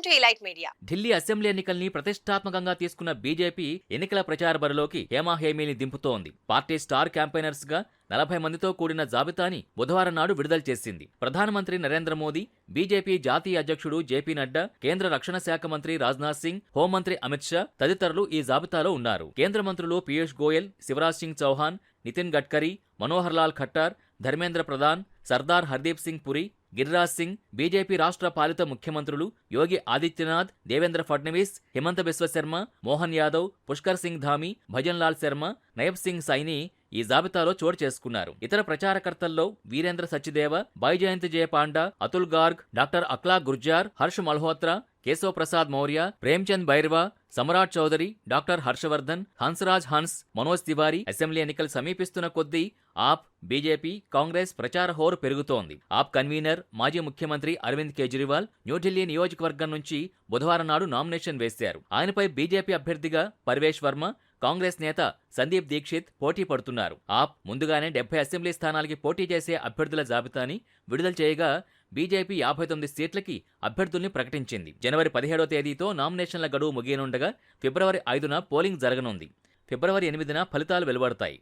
Welcome to Elite Media. Delhi assembly ఎన్నికల్ని ప్రతిష్టాత్మకంగా తీసుకున్న బీజేపీ ఎన్నికల ప్రచార బరిలోకి హేమాహేమీని దింపుతోంది. పార్టీ స్టార్ క్యాంపెయినర్స్ గా 40 మందితో కూడిన జాబితాని బుధవారం నాడు విడుదల చేసింది. ప్రధానమంత్రి నరేంద్ర మోదీ, బీజేపీ జాతీయ అధ్యక్షుడు జేపీ నడ్డా, కేంద్ర రక్షణ శాఖ మంత్రి రాజ్నాథ్ సింగ్, హోంమంత్రి అమిత్ షా తదితరులు ఈ జాబితాలో ఉన్నారు. కేంద్ర మంత్రులు పీయూష్ గోయల్, శివరాజ్ సింగ్ చౌహాన్, నితిన్ గడ్కరీ, మనోహర్ లాల్ ఖట్టర్, ధర్మేంద్ర ప్రధాన్, సర్దార్ హర్దీప్ సింగ్ పురి, గిరిరాజ్ సింగ్, బీజేపీ రాష్ట్ర పాలిత ముఖ్యమంత్రులు యోగి ఆదిత్యనాథ్, దేవేంద్ర ఫడ్నవీస్, హిమంత బిశ్వ శర్మ, మోహన్ యాదవ్, పుష్కర్ సింగ్ ధామి, భజన్ లాల్ శర్మ, నయబ్ సింగ్ సైని ఈ జాబితాలో చోటు చేసుకున్నారు. ఇతర ప్రచారకర్తల్లో Virendra Sachdeva, Baijayant Jay Panda, Atul Garg, doctor Alka Gurjar, Harsh Malhotra, Keshav Prasad Maurya, Premchand Bairwa, Samrat Choudhary, doctor Harshvardhan, Hansraj Hans, Manoj Tiwari. Assembly ఎన్నికలు సమీపిస్తున్న కొద్దీ ఆప్, బీజేపీ, కాంగ్రెస్ ప్రచార హోరు పెరుగుతోంది. ఆప్ కన్వీనర్, మాజీ ముఖ్యమంత్రి అరవింద్ కేజ్రీవాల్ న్యూఢిల్లీ నియోజకవర్గం నుంచి బుధవారం నాడు నామినేషన్ వేశారు. ఆయనపై బీజేపీ అభ్యర్థిగా పర్వేష్ వర్మ, కాంగ్రెస్ నేత సందీప్ దీక్షిత్ పోటీ పడుతున్నారు. ఆప్ ముందుగానే 70 అసెంబ్లీ స్థానాలకి పోటీ చేసే అభ్యర్థుల జాబితాని విడుదల చేయగా బీజేపీ 59 సీట్లకి అభ్యర్థుల్ని ప్రకటించింది. జనవరి 17వ తేదీతో నామినేషన్ల గడువు ముగియనుండగా ఫిబ్రవరి 5న పోలింగ్ జరగనుంది. ఫిబ్రవరి 8న ఫలితాలు వెలువడతాయి.